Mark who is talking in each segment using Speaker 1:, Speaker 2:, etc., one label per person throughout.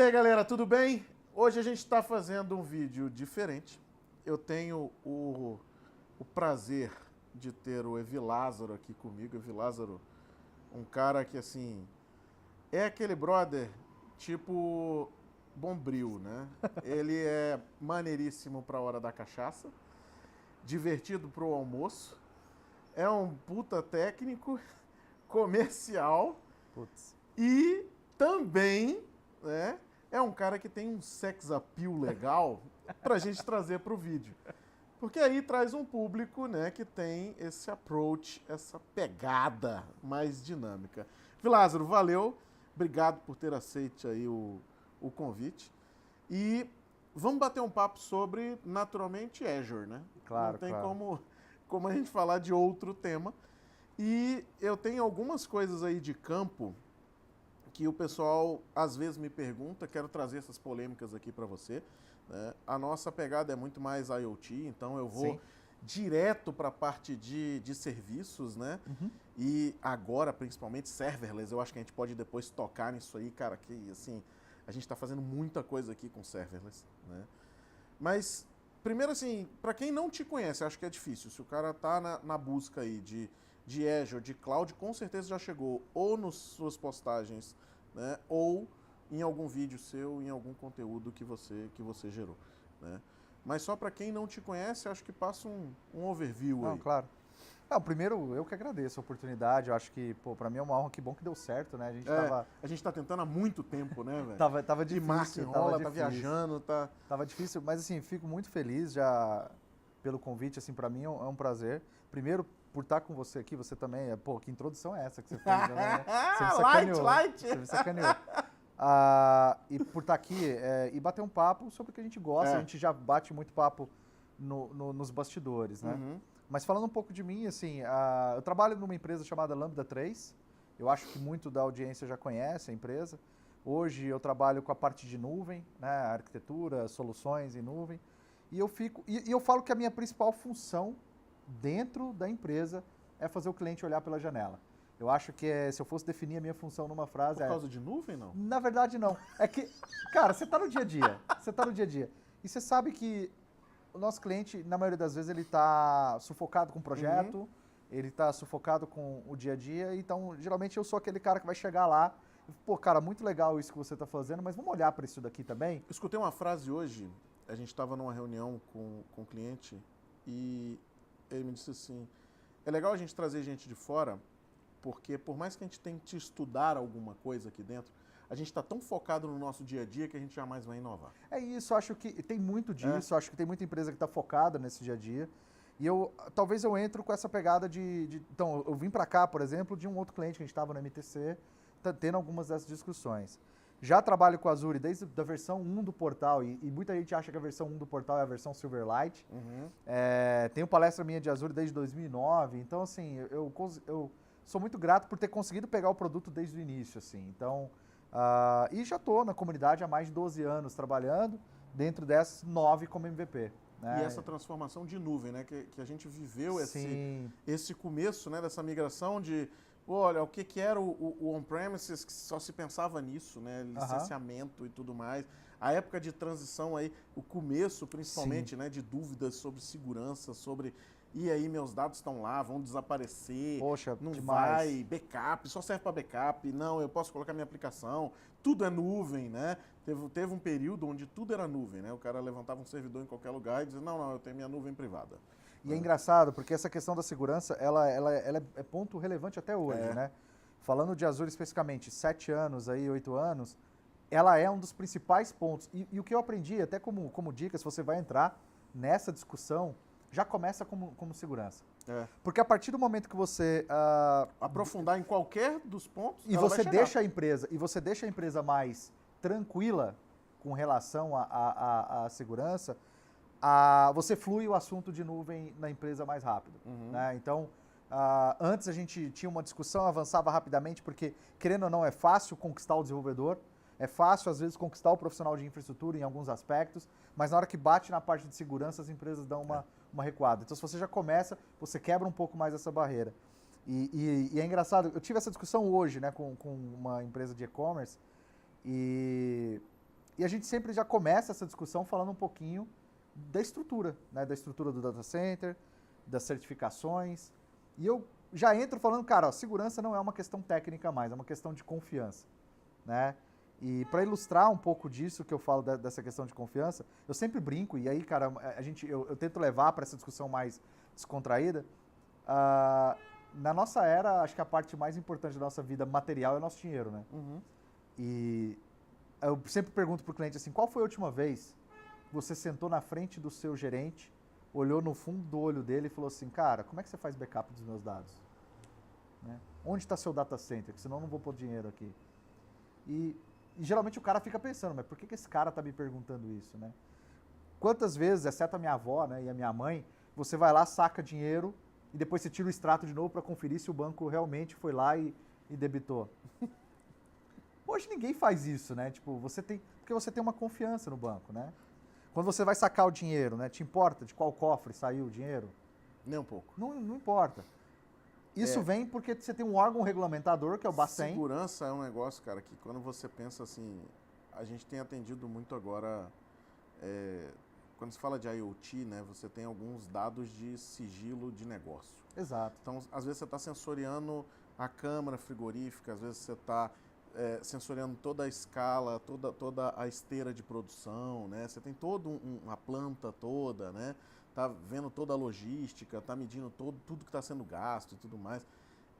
Speaker 1: aí, galera, tudo bem? Hoje a gente está fazendo um vídeo diferente. Eu tenho o prazer de ter o Evi Lázaro aqui comigo. Evi Lázaro, um cara que, assim, é aquele brother tipo Bombril, né? Ele é maneiríssimo para a hora da cachaça, divertido para o almoço, é um puta técnico, comercial.
Speaker 2: Putz.
Speaker 1: E também, né, é um cara que tem um sex appeal legal pra gente trazer pro vídeo. Porque aí traz um público, né, que tem esse approach, essa pegada mais dinâmica. Vilázaro, valeu. Obrigado por ter aceito aí o convite. E vamos bater um papo sobre, naturalmente, Azure, né?
Speaker 2: Claro,
Speaker 1: Não tem
Speaker 2: claro.
Speaker 1: como a gente falar de outro tema. E eu tenho algumas coisas aí de campo que o pessoal às vezes me pergunta, quero trazer essas polêmicas aqui para você, né? A nossa pegada é muito mais IoT, então eu vou
Speaker 2: Sim.
Speaker 1: direto para a parte de serviços, né? E agora, principalmente serverless, eu acho que a gente pode depois tocar nisso aí, cara, que assim, a gente está fazendo muita coisa aqui com serverless, né? Mas, primeiro assim, para quem não te conhece, acho que é difícil. Se o cara tá na busca aí de Azure, de Cloud, com certeza já chegou ou nas suas postagens, né, ou em algum vídeo seu, em algum conteúdo que você gerou, né? Mas só para quem não te conhece, acho que passa um overview
Speaker 2: Não,
Speaker 1: aí.
Speaker 2: claro. Não, primeiro, eu que agradeço a oportunidade. Eu acho que, pô, pra mim é uma honra, que bom que deu certo, né? A gente
Speaker 1: A gente tá tentando há muito tempo, né, velho?
Speaker 2: tava
Speaker 1: E marca,
Speaker 2: difícil,
Speaker 1: enrola, tá viajando, tá...
Speaker 2: Tava difícil, mas assim, fico muito feliz já pelo convite, assim, pra mim é um prazer. Primeiro, por estar com você aqui, você também, pô, que introdução é essa que você fez, né? Você me sacaneou.
Speaker 1: Light!
Speaker 2: Você me sacaneou. E por estar aqui e bater um papo sobre o que a gente gosta.
Speaker 1: É.
Speaker 2: A gente já bate muito papo nos bastidores, né?
Speaker 1: Uhum.
Speaker 2: Mas falando um pouco de mim, assim, eu trabalho numa empresa chamada Lambda 3. Eu acho que muito da audiência já conhece a empresa. Hoje eu trabalho com a parte de nuvem, né? Arquitetura, soluções em nuvem. E eu falo que a minha principal função dentro da empresa é fazer o cliente olhar pela janela. Eu acho que se eu fosse definir a minha função numa frase
Speaker 1: Por causa de nuvem, não?
Speaker 2: Na verdade, não. É que, cara, você tá no dia a dia. Você tá no dia a dia. E você sabe que o nosso cliente, na maioria das vezes, ele tá sufocado com o projeto, ele tá sufocado com o dia a dia. Então, geralmente, eu sou aquele cara que vai chegar lá. Pô, cara, muito legal isso que você tá fazendo, mas vamos olhar para isso daqui também?
Speaker 1: Eu escutei uma frase hoje, a gente estava numa reunião com o cliente e ele me disse assim, é legal a gente trazer gente de fora, porque por mais que a gente tente estudar alguma coisa aqui dentro, a gente está tão focado no nosso dia a dia que a gente jamais vai inovar.
Speaker 2: É isso, acho que tem muito disso, acho que tem muita empresa que está focada nesse dia a dia. E talvez eu entro com essa pegada então, eu vim para cá, por exemplo, de um outro cliente que a gente estava no MTC, tendo algumas dessas discussões. Já trabalho com a Azure desde a versão 1 do portal, e muita gente acha que a versão 1 do portal é a versão Silverlight. Tenho palestra minha de Azure desde 2009, então assim, eu sou muito grato por ter conseguido pegar o produto desde o início, assim. Então, e já estou na comunidade há mais de 12 anos trabalhando, dentro dessas 9 como MVP. Né?
Speaker 1: E essa transformação de nuvem, né? Que a gente viveu
Speaker 2: Sim.
Speaker 1: esse começo, né? Dessa migração de, olha, o que era o on-premises, que só se pensava nisso, né? Licenciamento e tudo mais. A época de transição aí, o começo principalmente, né? De dúvidas sobre segurança, sobre... E aí, meus dados estão lá, vão desaparecer.
Speaker 2: Poxa,
Speaker 1: não
Speaker 2: demais.
Speaker 1: vai, backup, só serve para backup. Não, eu posso colocar minha aplicação. Tudo é nuvem, né? Teve um período onde tudo era nuvem, né? O cara levantava um servidor em qualquer lugar e dizia, não, eu tenho minha nuvem privada.
Speaker 2: E é engraçado, porque essa questão da segurança, ela é ponto relevante até hoje, né? Falando de Azure especificamente, 7 anos, aí, 8 anos, ela é um dos principais pontos. E o que eu aprendi, até como dica, se você vai entrar nessa discussão, já começa como segurança. Porque a partir do momento que você...
Speaker 1: aprofundar em qualquer dos pontos,
Speaker 2: e você deixa a empresa mais tranquila com relação à segurança, você flui o assunto de nuvem na empresa mais rápido. Né? Então, antes a gente tinha uma discussão, avançava rapidamente, porque, querendo ou não, é fácil conquistar o desenvolvedor, é fácil, às vezes, conquistar o profissional de infraestrutura em alguns aspectos, mas na hora que bate na parte de segurança, as empresas dão uma recuada. Então, se você já começa, você quebra um pouco mais essa barreira. E é engraçado, eu tive essa discussão hoje, né, com uma empresa de e-commerce, e E a gente sempre já começa essa discussão falando um pouquinho da estrutura, né? Da estrutura do data center, das certificações. E eu já entro falando, cara, ó, segurança não é uma questão técnica mais, é uma questão de confiança, né? E para ilustrar um pouco disso que eu falo dessa questão de confiança, eu sempre brinco, e aí, cara, eu tento levar para essa discussão mais descontraída. Na nossa era, acho que a parte mais importante da nossa vida material é o nosso dinheiro, né?
Speaker 1: Uhum.
Speaker 2: E eu sempre pergunto pro cliente assim, qual foi a última vez que você sentou na frente do seu gerente, olhou no fundo do olho dele e falou assim, cara, como é que você faz backup dos meus dados? Né? Onde está seu data center? Que senão eu não vou pôr dinheiro aqui. E geralmente o cara fica pensando, mas por que esse cara está me perguntando isso, né? Quantas vezes, exceto a minha avó, né, e a minha mãe, você vai lá, saca dinheiro e depois você tira o extrato de novo para conferir se o banco realmente foi lá e debitou. Hoje ninguém faz isso, né? Tipo, porque você tem uma confiança no banco, né? Quando você vai sacar o dinheiro, né? Te importa de qual cofre saiu o dinheiro?
Speaker 1: Nem um pouco.
Speaker 2: Não importa. Isso vem porque você tem um órgão regulamentador, que é o Bacen.
Speaker 1: Segurança é um negócio, cara, que quando você pensa assim, a gente tem atendido muito agora, quando se fala de IoT, né, você tem alguns dados de sigilo de negócio.
Speaker 2: Exato.
Speaker 1: Então, às vezes você está sensoriando a câmara frigorífica, às vezes você está sensoriando toda a escala, toda a esteira de produção, né? Você tem toda uma planta toda, né? Tá vendo toda a logística, tá medindo tudo que está sendo gasto e tudo mais.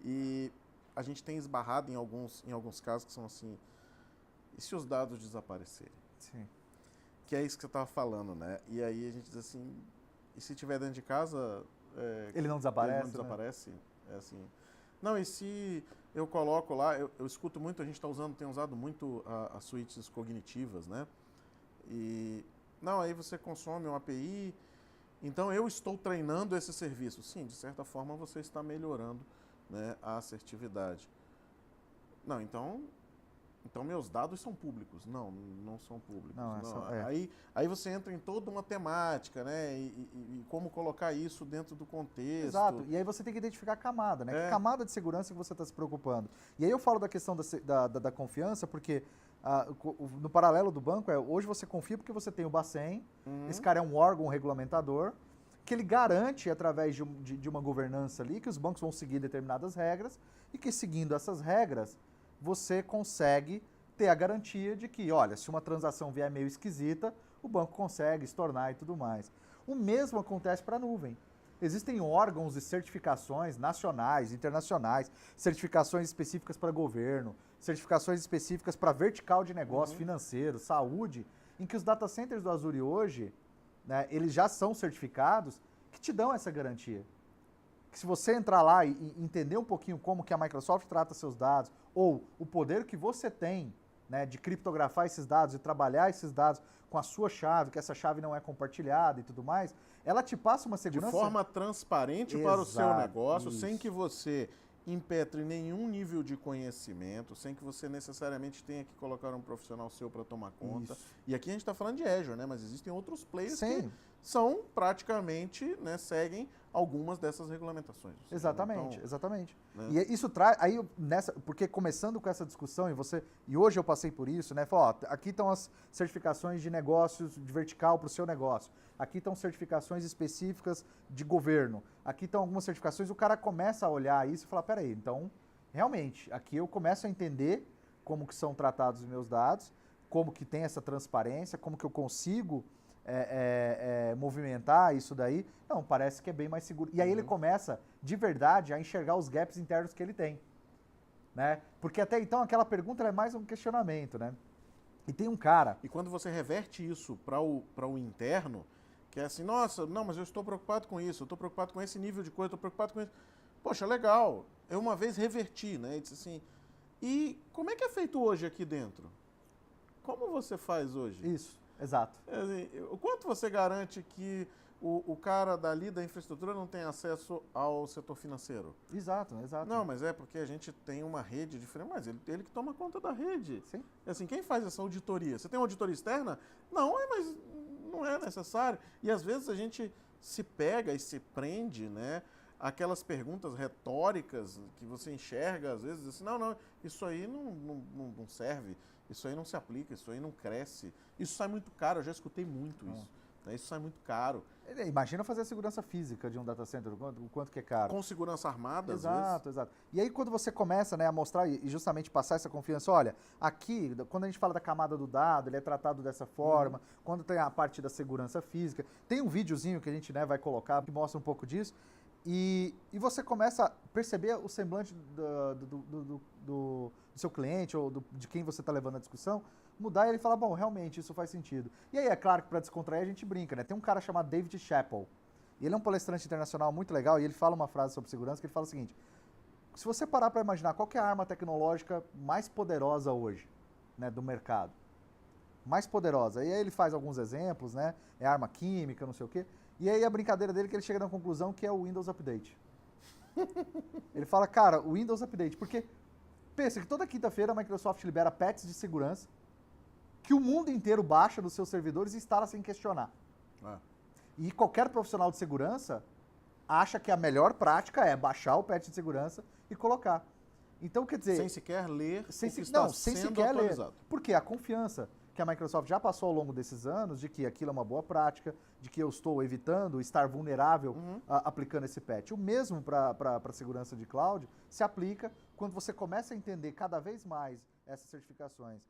Speaker 1: E a gente tem esbarrado em alguns casos que são assim, e se os dados desaparecerem?
Speaker 2: Sim.
Speaker 1: Que é isso que você estava falando, né? E aí a gente diz assim, e se tiver dentro de casa...
Speaker 2: ele não desaparece,
Speaker 1: ele não desaparece? Né? É assim... Não, e se eu coloco lá, eu escuto muito, a gente tem usado muito as suítes cognitivas, né? E, não, aí você consome uma API, então eu estou treinando esse serviço. Sim, de certa forma você está melhorando, né, a assertividade. Não, então meus dados são públicos. Não são públicos. Não. Aí você entra em toda uma temática, né? E como colocar isso dentro do contexto.
Speaker 2: Exato. E aí você tem que identificar a camada, né? Que camada de segurança que você está se preocupando. E aí eu falo da questão da confiança, porque no paralelo do banco, hoje você confia porque você tem o Bacen, esse cara é um órgão regulamentador, que ele garante, através de uma governança ali, que os bancos vão seguir determinadas regras e que, seguindo essas regras, você consegue ter a garantia de que, olha, se uma transação vier meio esquisita, o banco consegue estornar e tudo mais. O mesmo acontece para a nuvem. Existem órgãos de certificações nacionais, internacionais, certificações específicas para governo, certificações específicas para vertical de negócio, financeiro, saúde, em que os data centers do Azure hoje, né, eles já são certificados que te dão essa garantia. Que se você entrar lá e entender um pouquinho como que a Microsoft trata seus dados, ou o poder que você tem, né, de criptografar esses dados e trabalhar esses dados com a sua chave, que essa chave não é compartilhada e tudo mais, ela te passa uma segurança...
Speaker 1: De forma transparente para o seu negócio, sem que você impetre nenhum nível de conhecimento, sem que você necessariamente tenha que colocar um profissional seu para tomar conta. Isso. E aqui a gente está falando de Azure, né? Mas existem outros players que são praticamente, né, seguem algumas dessas regulamentações.
Speaker 2: Exatamente,
Speaker 1: então,
Speaker 2: exatamente.
Speaker 1: Né?
Speaker 2: E isso traz, aí porque começando com essa discussão, e hoje eu passei por isso, né? Falou, ó, aqui estão as certificações de negócios de vertical para o seu negócio. Aqui estão certificações específicas de governo. Aqui estão algumas certificações, o cara começa a olhar isso e falar, peraí, então, realmente, aqui eu começo a entender como que são tratados os meus dados, como que tem essa transparência, como que eu consigo movimentar isso daí. Não, parece que é bem mais seguro. E aí ele começa, de verdade, a enxergar os gaps internos que ele tem. Né? Porque até então aquela pergunta é mais um questionamento, né? E tem um cara...
Speaker 1: E quando você reverte isso para o interno, que é assim, nossa, não, mas eu estou preocupado com isso, eu estou preocupado com esse nível de coisa, estou preocupado com isso. Poxa, legal, eu uma vez reverti, né? E disse assim, e como é que é feito hoje aqui dentro? Como você faz hoje?
Speaker 2: Isso, exato.
Speaker 1: Assim, o quanto você garante que o cara dali da infraestrutura não tem acesso ao setor financeiro?
Speaker 2: Exato.
Speaker 1: Não, mas é porque a gente tem uma rede diferente, mas ele que toma conta da rede.
Speaker 2: Sim.
Speaker 1: Assim, quem faz essa auditoria? Você tem uma auditoria externa? Não, mas não é necessário. E às vezes a gente se pega e se prende, né? Aquelas perguntas retóricas que você enxerga, às vezes, assim, não, isso aí não serve. isso aí não se aplica, isso aí não cresce. Isso sai muito caro, eu já escutei muito isso. Né? Isso sai muito caro.
Speaker 2: Imagina fazer a segurança física de um data center, o quanto que é caro.
Speaker 1: Com segurança armada, às
Speaker 2: vezes. Exato. E aí quando você começa, né, a mostrar e justamente passar essa confiança, olha, aqui, quando a gente fala da camada do dado, ele é tratado dessa forma, quando tem a parte da segurança física, tem um videozinho que a gente, né, vai colocar que mostra um pouco disso, e você começa a perceber o semblante do seu cliente ou de quem você está levando a discussão, mudar e ele fala, bom, realmente isso faz sentido. E aí é claro que para descontrair a gente brinca, né? Tem um cara chamado David Chappell, e ele é um palestrante internacional muito legal e ele fala uma frase sobre segurança que ele fala o seguinte, se você parar para imaginar qual que é a arma tecnológica mais poderosa hoje, né, do mercado, mais poderosa, e aí ele faz alguns exemplos, né, é arma química, não sei o quê, e aí a brincadeira dele é que ele chega na conclusão que é o Windows Update. Ele fala, cara, o Windows Update, porque pensa que toda quinta-feira a Microsoft libera patches de segurança que o mundo inteiro baixa nos seus servidores e instala sem questionar. E qualquer profissional de segurança acha que a melhor prática é baixar o patch de segurança e colocar. Então, quer dizer...
Speaker 1: Sem sequer ler
Speaker 2: sem
Speaker 1: sendo
Speaker 2: sequer
Speaker 1: atualizado.
Speaker 2: Ler. Por quê? A confiança que a Microsoft já passou ao longo desses anos de que aquilo é uma boa prática, de que eu estou evitando estar vulnerável aplicando esse patch. O mesmo para a segurança de cloud se aplica quando você começa a entender cada vez mais essas certificações.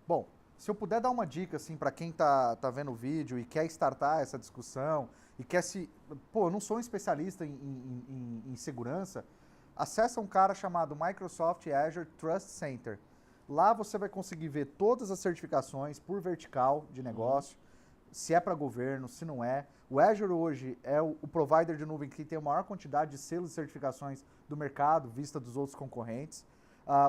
Speaker 2: Bom, se eu puder dar uma dica assim para quem tá vendo o vídeo e quer startar essa discussão e quer se... Pô, eu não sou um especialista em segurança, acessa um cara chamado Microsoft Azure Trust Center. Lá você vai conseguir ver todas as certificações por vertical de negócio, se é para governo, se não é. O Azure hoje é o provider de nuvem que tem a maior quantidade de selos e certificações do mercado, vista dos outros concorrentes.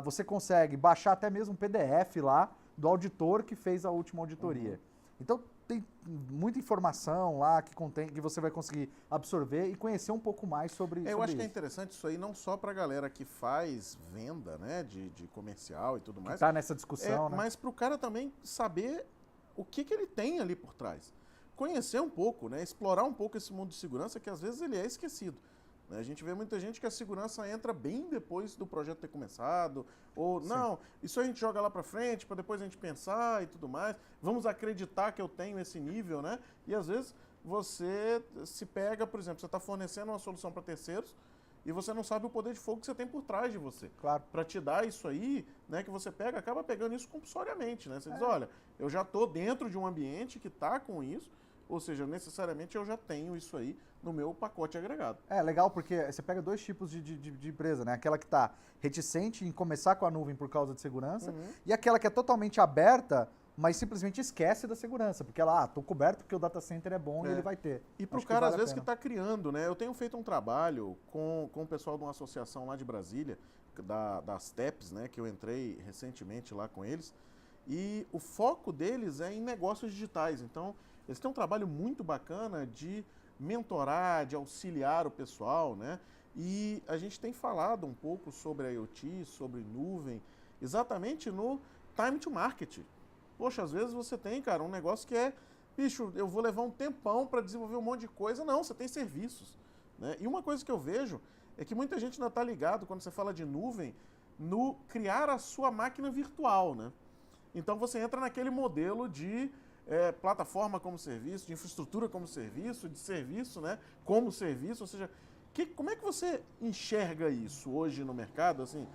Speaker 2: Você consegue baixar até mesmo um PDF lá do auditor que fez a última auditoria. Então tem muita informação lá que você vai conseguir absorver e conhecer um pouco mais sobre
Speaker 1: Eu acho
Speaker 2: isso.
Speaker 1: que é interessante isso aí não só para a galera que faz venda, né, de comercial e tudo mais.
Speaker 2: Está nessa discussão, né?
Speaker 1: Mas para o cara também saber o que ele tem ali por trás. Conhecer um pouco, né, explorar um pouco esse mundo de segurança que às vezes ele é esquecido. A gente vê muita gente que a segurança entra bem depois do projeto ter começado, ou não, isso a gente joga lá para frente, para depois a gente pensar e tudo mais. Vamos acreditar que eu tenho esse nível, né? E às vezes você se pega, por exemplo, você está fornecendo uma solução para terceiros e você não sabe o poder de fogo que você tem por trás de você.
Speaker 2: Claro.
Speaker 1: Para te dar isso aí, né, que você pega, acaba pegando isso compulsoriamente, né? Você diz, olha, eu já estou dentro de um ambiente que está com isso, ou seja, necessariamente eu já tenho isso aí no meu pacote agregado.
Speaker 2: É legal porque você pega dois tipos de empresa, né? Aquela que está reticente em começar com a nuvem por causa de segurança e aquela que é totalmente aberta, mas simplesmente esquece da segurança, porque ela, tô coberto porque o data center é bom e ele vai ter.
Speaker 1: E para o cara, às vezes, que está criando, né? Eu tenho feito um trabalho com o pessoal de uma associação lá de Brasília, das TEPs, né? Que eu entrei recentemente lá com eles, e o foco deles é em negócios digitais. Então, eles têm um trabalho muito bacana de mentorar, de auxiliar o pessoal, né? E a gente tem falado um pouco sobre IoT, sobre nuvem, exatamente no time to market. Poxa, às vezes você tem, cara, um negócio que é, bicho, eu vou levar um tempão para desenvolver um monte de coisa. Não, você tem serviços, né? E uma coisa que eu vejo é que muita gente ainda está ligado, quando você fala de nuvem, no criar a sua máquina virtual, né? Então você entra naquele modelo de plataforma como serviço, de infraestrutura como serviço, de serviço, né, como serviço, ou seja, como é que você enxerga isso hoje no mercado? Assim,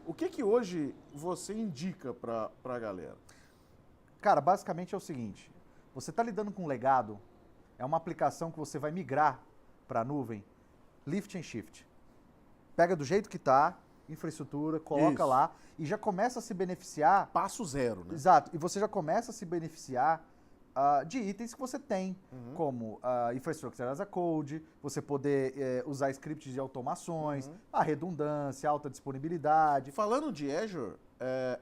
Speaker 1: o que hoje você indica para a galera?
Speaker 2: Cara, basicamente é o seguinte, você está lidando com um legado, é uma aplicação que você vai migrar para a nuvem, lift and shift. Pega do jeito que está, infraestrutura, coloca
Speaker 1: Isso.
Speaker 2: lá e já começa a se beneficiar.
Speaker 1: Passo zero, né?
Speaker 2: Exato. E você já começa a se beneficiar de itens que você tem, como infrastructure as a code, você poder usar scripts de automações, a redundância, alta disponibilidade.
Speaker 1: Falando de Azure,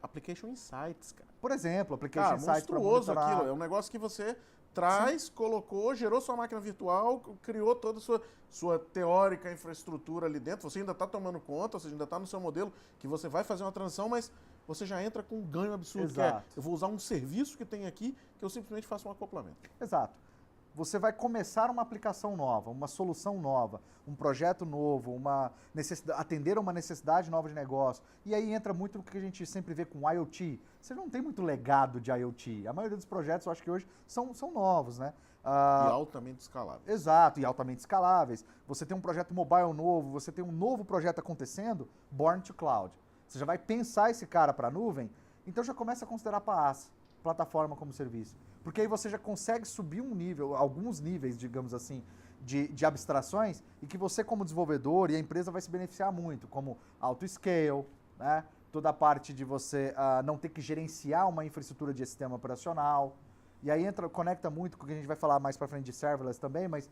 Speaker 1: Application Insights, cara.
Speaker 2: Por exemplo, Application Insights para
Speaker 1: monstruoso
Speaker 2: monitorar.
Speaker 1: aquilo. É um negócio que você traz, colocou, gerou sua máquina virtual, criou toda a sua teórica infraestrutura ali dentro. Você ainda está tomando conta, ou seja, ainda está no seu modelo que você vai fazer uma transição, mas você já entra com um ganho absurdo.
Speaker 2: Exato.
Speaker 1: Que é, eu vou usar um serviço que tem aqui, que eu simplesmente faço um acoplamento.
Speaker 2: Exato. Você vai começar uma aplicação nova, uma solução nova, um projeto novo, atender a uma necessidade nova de negócio. E aí entra muito no que a gente sempre vê com IoT. Você não tem muito legado de IoT. A maioria dos projetos, eu acho que hoje, são novos, né?
Speaker 1: E altamente escaláveis.
Speaker 2: Exato, e altamente escaláveis. Você tem um projeto mobile novo, você tem um novo projeto acontecendo, born to cloud. Você já vai pensar esse cara para a nuvem, então já começa a considerar PaaS, plataforma como serviço. Porque aí você já consegue subir um nível, alguns níveis, digamos assim, de abstrações, e que você como desenvolvedor e a empresa vai se beneficiar muito, como auto-scale, né? Toda a parte de você não ter que gerenciar uma infraestrutura de sistema operacional. E aí conecta muito com o que a gente vai falar mais para frente de serverless também, mas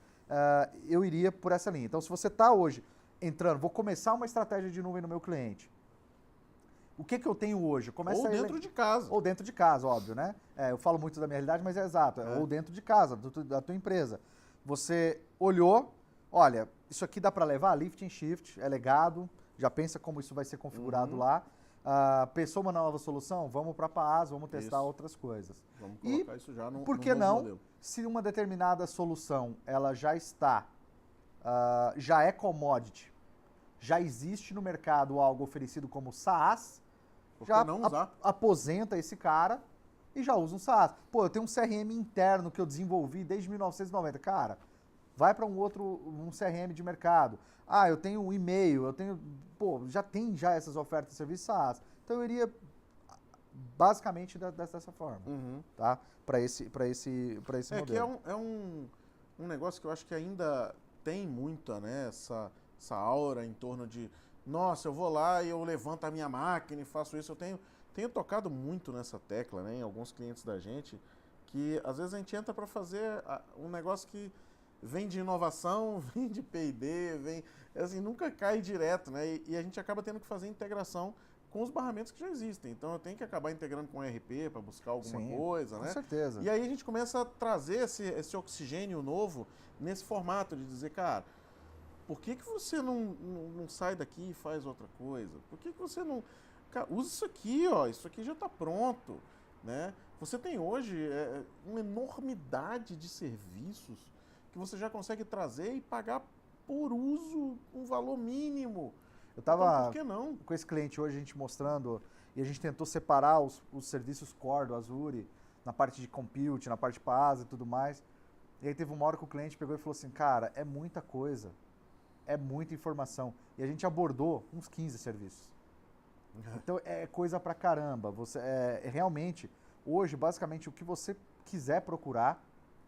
Speaker 2: eu iria por essa linha. Então, se você está hoje entrando, vou começar uma estratégia de nuvem no meu cliente. O que eu tenho hoje?
Speaker 1: Ou dentro de casa.
Speaker 2: Ou dentro de casa, óbvio, né? Eu falo muito da minha realidade, mas é exato. Ou dentro de casa, da tua empresa. Você olhou, olha, isso aqui dá para levar, lift and shift, é legado, já pensa como isso vai ser configurado lá. Pensou uma nova solução? Vamos para PaaS, vamos testar outras coisas.
Speaker 1: Vamos colocar isso já no
Speaker 2: por que
Speaker 1: novo
Speaker 2: não,
Speaker 1: modelo.
Speaker 2: Se uma determinada solução ela já está, já é commodity, já existe no mercado algo oferecido como SaaS, já
Speaker 1: não usar?
Speaker 2: Aposenta esse cara e já usa um SaaS. Pô, eu tenho um CRM interno que eu desenvolvi desde 1990. Cara, vai para um CRM de mercado. Eu tenho um e-mail, eu tenho... Pô, já tem essas ofertas de serviço SaaS. Então eu iria basicamente dessa forma, tá? Para esse modelo.
Speaker 1: Que é um negócio que eu acho que ainda tem muita, né, essa aura em torno de, nossa, eu vou lá e eu levanto a minha máquina e faço isso. Eu tenho tocado muito nessa tecla, né, em alguns clientes da gente, que às vezes a gente entra para fazer um negócio que vem de inovação, vem de P&D, assim, nunca cai direto, né, e a gente acaba tendo que fazer integração com os barramentos que já existem. Então eu tenho que acabar integrando com o ERP para buscar alguma coisa, né?
Speaker 2: Com certeza.
Speaker 1: E aí a gente começa a trazer esse oxigênio novo nesse formato de dizer, cara, por que você não sai daqui e faz outra coisa? Por que você não... Cara, usa isso aqui, ó, isso aqui já está pronto, né? Você tem hoje uma enormidade de serviços que você já consegue trazer e pagar por uso um valor mínimo.
Speaker 2: Eu estava
Speaker 1: então, por que não?
Speaker 2: Com esse cliente hoje, a gente mostrando, e a gente tentou separar os serviços core do Azure, na parte de compute, na parte de PaaS e tudo mais. E aí teve uma hora que o cliente pegou e falou assim, cara, é muita coisa, é muita informação. E a gente abordou uns 15 serviços. Então é coisa pra caramba. Você realmente, hoje, basicamente, o que você quiser procurar,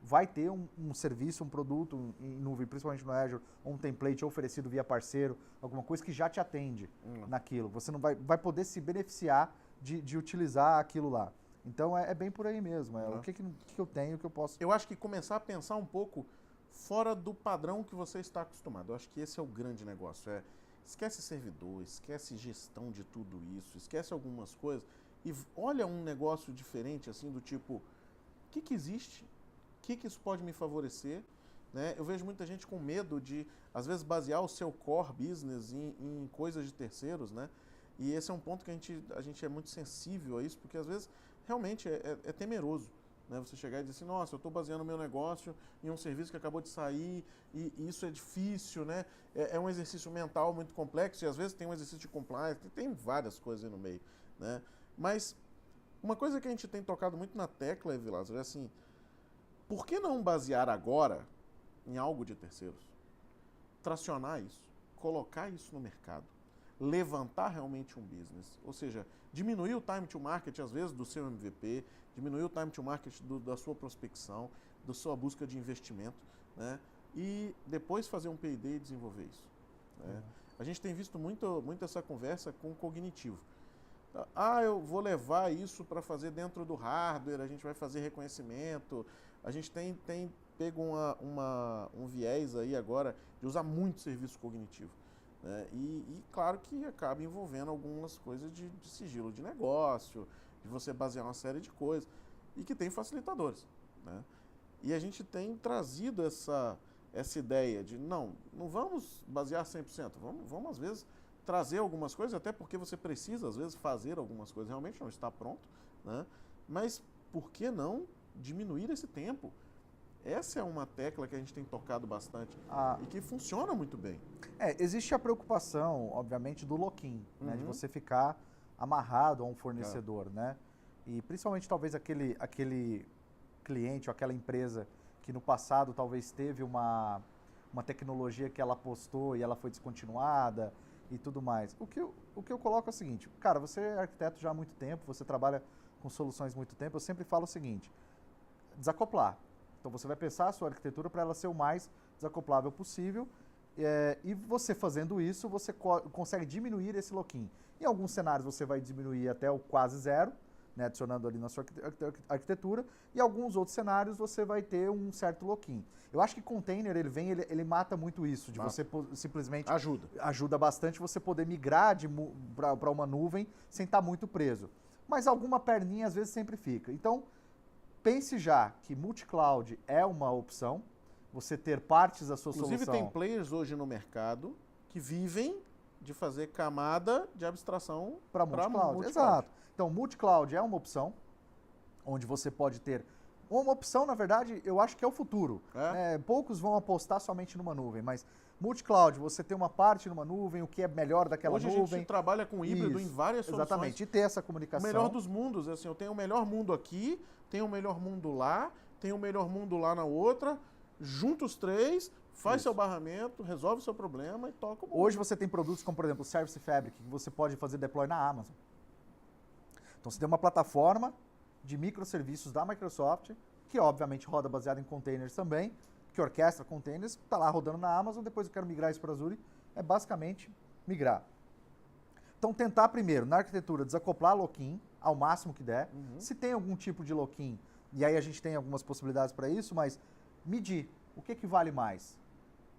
Speaker 2: vai ter um serviço, um produto em nuvem, principalmente no Azure, ou um template oferecido via parceiro, alguma coisa que já te atende naquilo. Você não vai poder se beneficiar de utilizar aquilo lá. Então é bem por aí mesmo. O que eu tenho, o que eu posso...
Speaker 1: Eu acho que começar a pensar um pouco fora do padrão que você está acostumado. Eu acho que esse é o grande negócio. Esquece servidor, esquece gestão de tudo isso, esquece algumas coisas e olha um negócio diferente, assim, do tipo, o que existe? que isso pode me favorecer, né? Eu vejo muita gente com medo de, às vezes, basear o seu core business em coisas de terceiros, né? E esse é um ponto que a gente é muito sensível a isso, porque às vezes realmente é temeroso, né? Você chegar e dizer assim, nossa, eu estou baseando o meu negócio em um serviço que acabou de sair e isso é difícil, né? É um exercício mental muito complexo e às vezes tem um exercício de compliance, tem várias coisas aí no meio, né? Mas uma coisa que a gente tem tocado muito na tecla, Evilásio, é assim, por que não basear agora em algo de terceiros? Tracionar isso, colocar isso no mercado, levantar realmente um business, ou seja, diminuir o time to market, às vezes, do seu MVP, diminuir o time to market da sua prospecção, da sua busca de investimento, né? E depois fazer um P&D e desenvolver isso, né? A gente tem visto muito essa conversa com o cognitivo. Eu vou levar isso para fazer dentro do hardware, a gente vai fazer reconhecimento, a gente tem pego um viés aí agora de usar muito serviço cognitivo, né? E claro que acaba envolvendo algumas coisas de sigilo de negócio, de você basear uma série de coisas, e que tem facilitadores, né? E a gente tem trazido essa ideia de, não vamos basear 100%, vamos às vezes trazer algumas coisas, até porque você precisa às vezes fazer algumas coisas, realmente não está pronto, né? Mas por que não diminuir esse tempo? Essa é uma tecla que a gente tem tocado bastante e que funciona muito bem.
Speaker 2: Existe a preocupação, obviamente, do lock-in, né, de você ficar amarrado a um fornecedor, né? E principalmente talvez aquele cliente ou aquela empresa que no passado talvez teve uma tecnologia que ela apostou e ela foi descontinuada e tudo mais. O que eu coloco é o seguinte, cara, você é arquiteto já há muito tempo, você trabalha com soluções há muito tempo, eu sempre falo o seguinte, desacoplar. Então você vai pensar a sua arquitetura para ela ser o mais desacoplável possível e você fazendo isso, você consegue diminuir esse lock-in. Em alguns cenários você vai diminuir até o quase zero, né, adicionando ali na sua arquitetura, e em alguns outros cenários você vai ter um certo lock-in. Eu acho que container, ele mata muito isso, de você simplesmente... Ajuda bastante você poder migrar para uma nuvem sem estar muito preso. Mas alguma perninha às vezes sempre fica. Então, pense já que multi-cloud é uma opção, você ter partes da sua solução...
Speaker 1: Inclusive tem players hoje no mercado que vivem de fazer camada de abstração para multi-cloud.
Speaker 2: Exato. Então, multi-cloud é uma opção, onde você pode ter... Uma opção, na verdade, eu acho que é o futuro. Poucos vão apostar somente numa nuvem, mas multi-cloud, você tem uma parte numa nuvem, o que é melhor daquela nuvem.
Speaker 1: Hoje a gente trabalha com híbrido em várias soluções.
Speaker 2: Exatamente, e ter essa comunicação.
Speaker 1: O melhor dos mundos, assim, eu tenho o melhor mundo aqui, tenho o melhor mundo lá, tenho o melhor mundo lá na outra, junta os três, faz seu barramento, resolve o seu problema e toca o mundo.
Speaker 2: Hoje você tem produtos como, por exemplo, o Service Fabric, que você pode fazer deploy na Amazon. Então você tem uma plataforma de microserviços da Microsoft, que obviamente roda baseado em containers também, que orquestra containers, está lá rodando na Amazon, depois eu quero migrar isso para Azure, é basicamente migrar. Então tentar primeiro, na arquitetura, desacoplar lock-in ao máximo que der. Se tem algum tipo de lock-in, e aí a gente tem algumas possibilidades para isso, mas medir o que vale mais.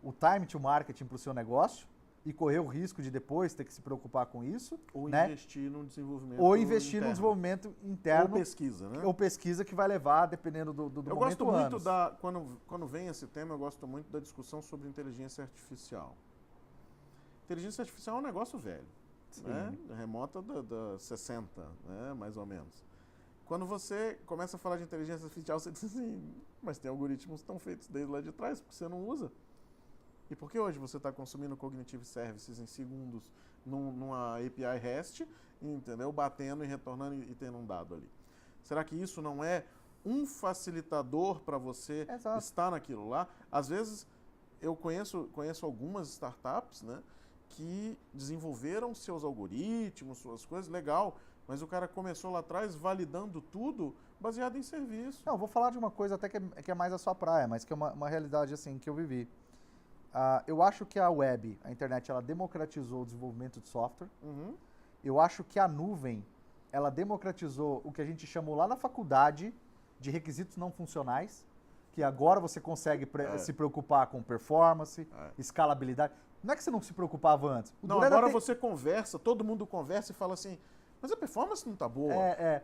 Speaker 2: O time to marketing para o seu negócio, e correr o risco de depois ter que se preocupar com isso.
Speaker 1: Ou
Speaker 2: né?
Speaker 1: investir no desenvolvimento
Speaker 2: Ou investir no desenvolvimento interno.
Speaker 1: Ou pesquisa, né?
Speaker 2: Ou pesquisa que vai levar, dependendo do momento,
Speaker 1: eu gosto muito
Speaker 2: anos.
Speaker 1: quando vem esse tema, eu gosto muito da discussão sobre inteligência artificial. Inteligência artificial é um negócio velho, né? Remota da 60, né? Mais ou menos. Quando você começa a falar de inteligência artificial, você diz assim, mas tem algoritmos que estão feitos desde lá de trás, porque você não usa. E por que hoje você está consumindo Cognitive Services em segundos numa API REST, entendeu? Batendo e retornando e tendo um dado ali? Será que isso não é um facilitador para você estar naquilo lá? Às vezes, eu conheço algumas startups, né, que desenvolveram seus algoritmos, suas coisas, legal, mas o cara começou lá atrás validando tudo baseado em serviço.
Speaker 2: Não, eu vou falar de uma coisa até que é mais a sua praia, mas que é uma realidade assim que eu vivi. Eu acho que a web, a internet, ela democratizou o desenvolvimento de software. Eu acho que a nuvem, ela democratizou o que a gente chamou lá na faculdade de requisitos não funcionais, que agora você consegue se preocupar com performance, escalabilidade. Não é que você não se preocupava antes.
Speaker 1: Não, agora você conversa, todo mundo conversa e fala assim, Mas a performance não tá boa.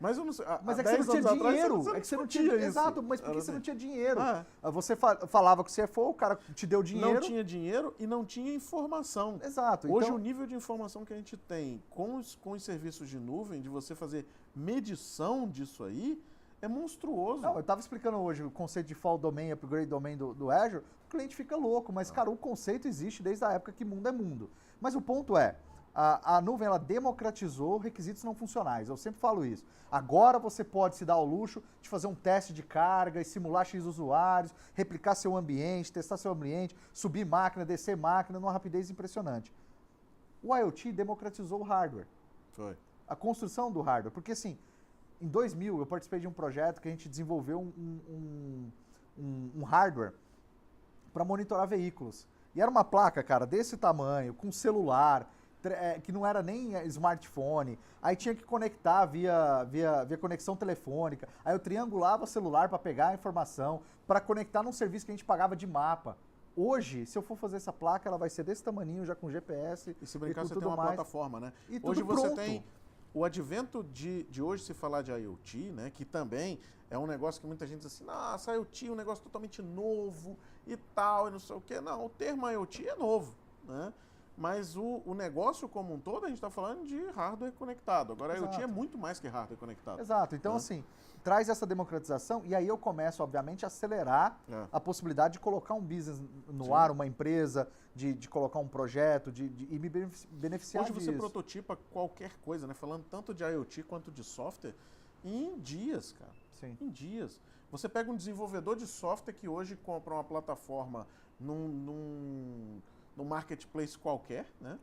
Speaker 1: Mas eu não sei.
Speaker 2: Mas é que você não tinha dinheiro. É que você não tinha isso. Exato, mas por que você não tinha dinheiro? Você falava que o CFO, o cara te deu dinheiro.
Speaker 1: Não tinha dinheiro e não tinha informação.
Speaker 2: Exato.
Speaker 1: Hoje o nível de informação que a gente tem com os serviços de nuvem, de você fazer medição disso aí, é monstruoso.
Speaker 2: Não, eu estava explicando hoje o conceito de fall domain, upgrade domain do Azure, o cliente fica louco, mas, cara, o conceito existe desde a época que mundo é mundo. Mas o ponto é, a nuvem, ela democratizou requisitos não funcionais, eu sempre falo isso. Agora você pode se dar ao luxo de fazer um teste de carga e simular X usuários, replicar seu ambiente, testar seu ambiente, subir máquina, descer máquina, numa rapidez impressionante. O IoT democratizou o hardware.
Speaker 1: Foi.
Speaker 2: A construção do hardware, porque assim, em 2000, eu participei de um projeto que a gente desenvolveu um hardware para monitorar veículos. E era uma placa, cara, desse tamanho, com celular, que não era nem smartphone. Aí tinha que conectar via conexão telefônica. Aí eu triangulava o celular para pegar a informação, para conectar num serviço que a gente pagava de mapa. Hoje, se eu for fazer essa placa, ela vai ser desse tamaninho, já com GPS
Speaker 1: e se brincar, você
Speaker 2: tudo
Speaker 1: tem uma
Speaker 2: mais.
Speaker 1: plataforma, né?
Speaker 2: E
Speaker 1: hoje
Speaker 2: tudo
Speaker 1: você
Speaker 2: pronto.
Speaker 1: tem o advento de hoje se falar de IoT, né? Que também é um negócio que muita gente diz assim, nossa, IoT é um negócio totalmente novo e tal, e não sei o quê. Não, o termo IoT é novo, né? Mas o negócio como um todo, a gente está falando de hardware conectado. Agora,
Speaker 2: Exato.
Speaker 1: IoT é muito mais que hardware conectado.
Speaker 2: Exato. Então, assim, traz essa democratização e aí eu começo, obviamente, a acelerar a possibilidade de colocar um business no ar, uma empresa, de colocar um projeto, e me beneficiar disso.
Speaker 1: Hoje você prototipa qualquer coisa, né? Falando tanto de IoT quanto de software, em dias, cara.
Speaker 2: Sim.
Speaker 1: Em dias. Você pega um desenvolvedor de software que hoje compra uma plataforma num marketplace qualquer, né?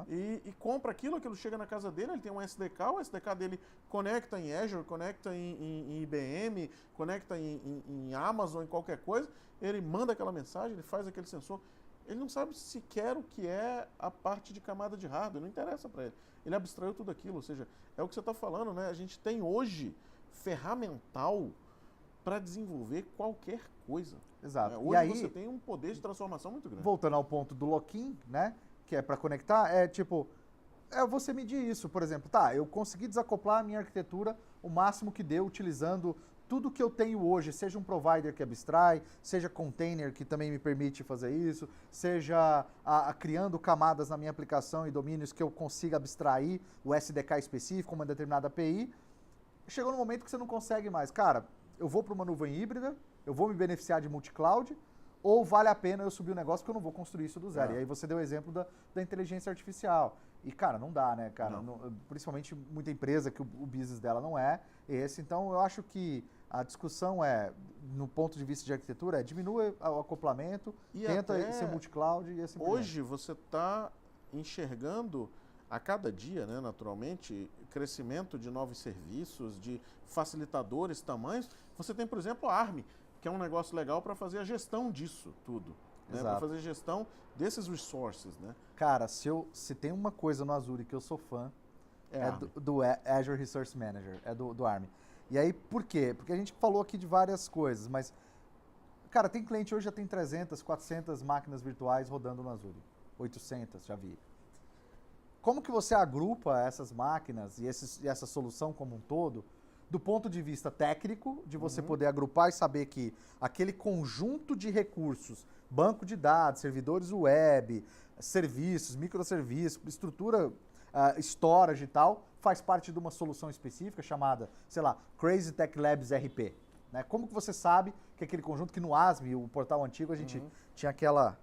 Speaker 1: E compra aquilo chega na casa dele, ele tem um SDK, o SDK dele conecta em Azure, conecta em IBM, conecta em Amazon, em qualquer coisa, ele manda aquela mensagem, ele faz aquele sensor. Ele não sabe sequer o que é a parte de camada de hardware, não interessa para ele. Ele abstraiu tudo aquilo, ou seja, é o que você está falando, né? A gente tem hoje ferramental para desenvolver qualquer coisa.
Speaker 2: Exato.
Speaker 1: Hoje
Speaker 2: e aí,
Speaker 1: você tem um poder de transformação muito grande.
Speaker 2: Voltando ao ponto do lock-in, né? Que é para conectar, você medir isso, por exemplo. Tá, eu consegui desacoplar a minha arquitetura o máximo que deu, utilizando tudo que eu tenho hoje, seja um provider que abstrai, seja container que também me permite fazer isso, seja criando camadas na minha aplicação e domínios que eu consiga abstrair o SDK específico, uma determinada API. Chegou no momento que você não consegue mais. Cara, eu vou para uma nuvem híbrida, eu vou me beneficiar de multi-cloud, ou vale a pena eu subir um negócio porque eu não vou construir isso do zero. E aí você deu o exemplo da inteligência artificial. E, cara, não dá, né, cara? Principalmente muita empresa que o business dela não é esse. Então, eu acho que a discussão no ponto de vista de arquitetura, diminui o acoplamento, tenta ser multi-cloud e assim por diante.
Speaker 1: Hoje você está enxergando a cada dia, né, naturalmente, crescimento de novos serviços, de facilitadores, tamanhos. Você tem, por exemplo, a ARM, que é um negócio legal para fazer a gestão disso tudo. Né, para fazer a gestão desses resources. Né?
Speaker 2: Cara, se tem uma coisa no Azure que eu sou fã, do Azure Resource Manager, do ARM. E aí, por quê? Porque a gente falou aqui de várias coisas, mas, cara, tem cliente hoje já tem 300, 400 máquinas virtuais rodando no Azure. 800, já vi. Como que você agrupa essas máquinas e essa solução como um todo, do ponto de vista técnico, de você poder agrupar e saber que aquele conjunto de recursos, banco de dados, servidores web, serviços, microserviços, estrutura, storage e tal, faz parte de uma solução específica chamada, sei lá, Crazy Tech Labs RP. Né? Como que você sabe que aquele conjunto, que no ASME, o portal antigo, a gente tinha aquela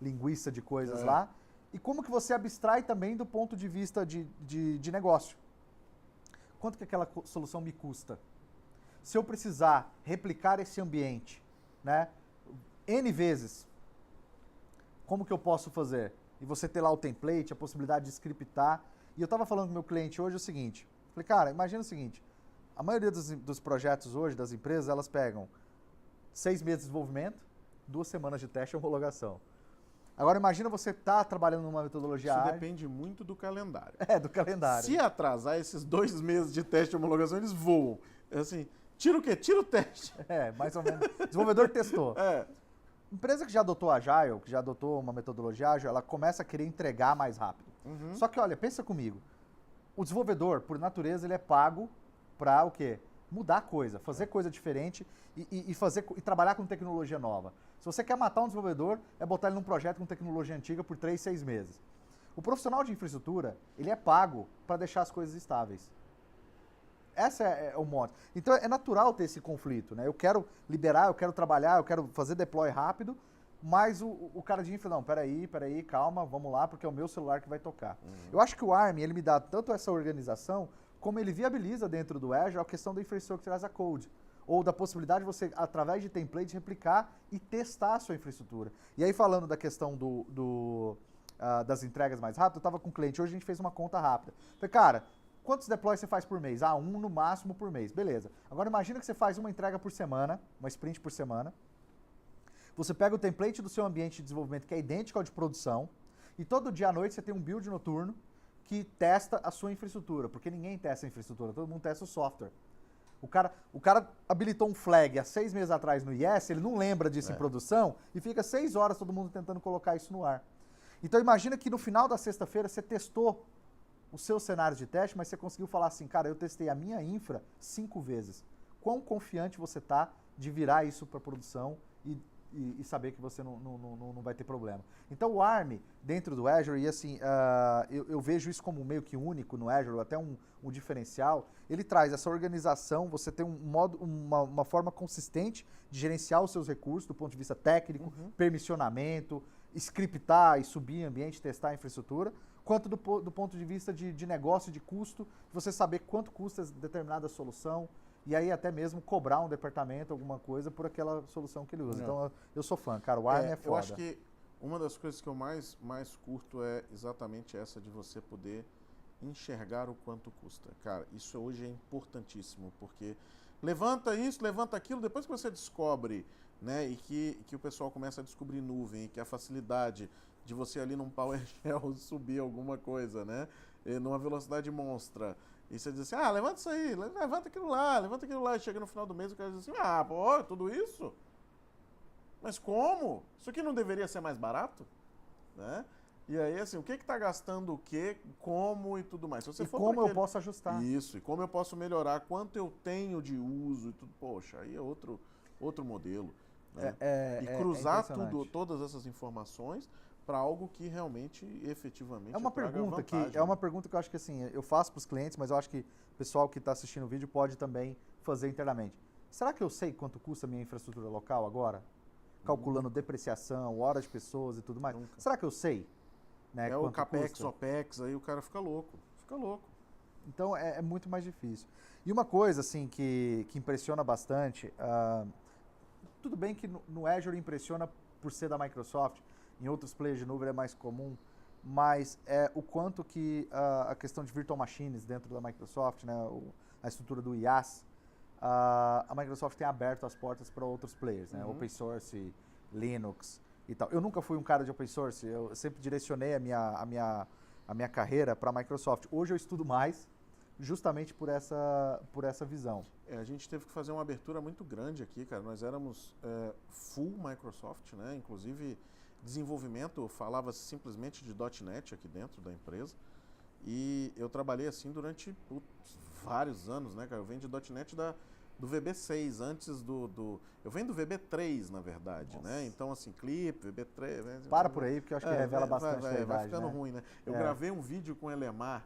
Speaker 2: linguiça de coisas lá, e como que você abstrai também do ponto de vista de negócio? Quanto que aquela solução me custa? Se eu precisar replicar esse ambiente, né, N vezes, como que eu posso fazer? E você ter lá o template, a possibilidade de scriptar. E eu estava falando com o meu cliente hoje o seguinte, falei, cara, imagina o seguinte, a maioria dos projetos hoje, das empresas, elas pegam 6 meses de desenvolvimento, 2 semanas de teste e homologação. Agora imagina você estar trabalhando numa metodologia ágil.
Speaker 1: Isso depende muito do calendário.
Speaker 2: Do calendário.
Speaker 1: Se atrasar esses 2 meses de teste e homologação, eles voam. Assim, tira o quê? Tira o teste.
Speaker 2: Mais ou menos. O desenvolvedor testou. Empresa que já adotou Agile, que já adotou uma metodologia Agile, ela começa a querer entregar mais rápido. Só que, olha, pensa comigo. o desenvolvedor, por natureza, ele é pago para o quê? Mudar coisa, fazer coisa diferente e trabalhar com tecnologia nova. Se você quer matar um desenvolvedor, é botar ele num projeto com tecnologia antiga por 3, 6 meses. O profissional de infraestrutura, ele é pago para deixar as coisas estáveis. Essa é o modo. Então é natural ter esse conflito, né? Eu quero liberar, eu quero trabalhar, eu quero fazer deploy rápido, mas o cara de infra, não, peraí, calma, vamos lá, porque é o meu celular que vai tocar. Eu acho que o ARM, ele me dá tanto essa organização, como ele viabiliza dentro do Azure a questão da infraestrutura as a code, ou da possibilidade de você, através de template, replicar e testar a sua infraestrutura. E aí, falando da questão das entregas mais rápidas, eu estava com um cliente, hoje a gente fez uma conta rápida. Falei, cara, quantos deploys você faz por mês? Ah, um no máximo por mês. Beleza. Agora imagina que você faz uma entrega por semana, uma sprint por semana. Você pega o template do seu ambiente de desenvolvimento, que é idêntico ao de produção, e todo dia à noite você tem um build noturno que testa a sua infraestrutura, porque ninguém testa a infraestrutura, todo mundo testa o software. O cara habilitou um flag há 6 meses atrás no IS, ele não lembra disso em produção, e fica 6 horas todo mundo tentando colocar isso no ar. Então imagina que no final da sexta-feira você testou os seus cenários de teste, mas você conseguiu falar assim, cara, eu testei a minha infra 5 vezes. Quão confiante você está de virar isso para produção e saber que você não vai ter problema. Então o ARM, dentro do Azure, e assim, eu vejo isso como meio que único no Azure, até um diferencial, ele traz essa organização, você tem uma forma consistente de gerenciar os seus recursos do ponto de vista técnico, permissionamento, scriptar e subir ambiente, testar a infraestrutura, quanto do ponto de vista de negócio, de custo, você saber quanto custa determinada solução, e aí até mesmo cobrar um departamento, alguma coisa, por aquela solução que ele usa. Então eu sou fã, cara, o ARM é foda.
Speaker 1: Eu acho que uma das coisas que eu mais curto é exatamente essa de você poder enxergar o quanto custa. Cara, isso hoje é importantíssimo, porque levanta isso, levanta aquilo, depois que você descobre, né, e que o pessoal começa a descobrir nuvem, e que a facilidade de você ali num PowerShell subir alguma coisa, né, numa velocidade monstra, e você diz assim, levanta isso aí, levanta aquilo lá, e chega no final do mês e o cara diz assim, pô, tudo isso? Mas como? Isso aqui não deveria ser mais barato? Né? E aí, assim, o que está gastando o quê, como e tudo mais. Se você
Speaker 2: e como eu posso ajustar.
Speaker 1: Isso, e como eu posso melhorar, quanto eu tenho de uso e tudo. Poxa, aí é outro modelo. Né? E cruzar todas essas informações para algo que realmente, efetivamente,
Speaker 2: é uma pergunta que eu acho que assim, eu faço para os clientes, mas eu acho que o pessoal que está assistindo o vídeo pode também fazer internamente. Será que eu sei quanto custa a minha infraestrutura local agora? Calculando depreciação, hora de pessoas e tudo mais. Nunca. Será que eu sei? Né,
Speaker 1: o CAPEX, OPEX, aí o cara fica louco.
Speaker 2: Então é muito mais difícil. E uma coisa assim que impressiona bastante, tudo bem que no Azure impressiona por ser da Microsoft, em outros players de nuvem é mais comum, mas o quanto que a questão de virtual machines dentro da Microsoft, né, a estrutura do IaaS, a Microsoft tem aberto as portas para outros players, né, open source, Linux e tal. Eu nunca fui um cara de open source, eu sempre direcionei a minha carreira para a Microsoft. Hoje eu estudo mais justamente por essa visão.
Speaker 1: A gente teve que fazer uma abertura muito grande aqui, cara. Nós éramos full Microsoft, né? Inclusive desenvolvimento, falava simplesmente de .NET aqui dentro da empresa. E eu trabalhei assim durante vários anos, né, cara? Eu venho de .NET do VB6, antes eu venho do VB3, na verdade, né? Então, assim, Clip, VB3...
Speaker 2: Para por aí, porque eu acho que revela bastante a idade,
Speaker 1: vai ficando
Speaker 2: né?
Speaker 1: ruim, né? Eu gravei um vídeo com o Elemar,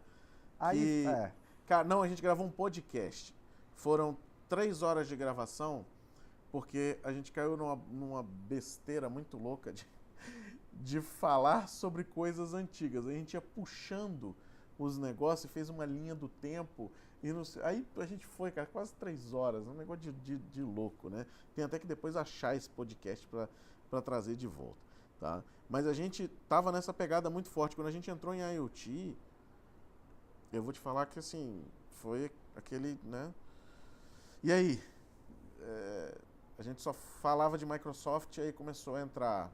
Speaker 2: Cara,
Speaker 1: não, a gente gravou um podcast. Foram 3 horas de gravação, porque a gente caiu numa besteira muito louca de falar sobre coisas antigas. A gente ia puxando os negócios e fez uma linha do tempo. Aí a gente foi, cara, quase 3 horas. Um negócio de louco, né? Tem até que depois achar esse podcast para trazer de volta, tá? Mas a gente tava nessa pegada muito forte. Quando a gente entrou em IoT, eu vou te falar que, assim, foi aquele, né? E aí? A gente só falava de Microsoft, aí começou a entrar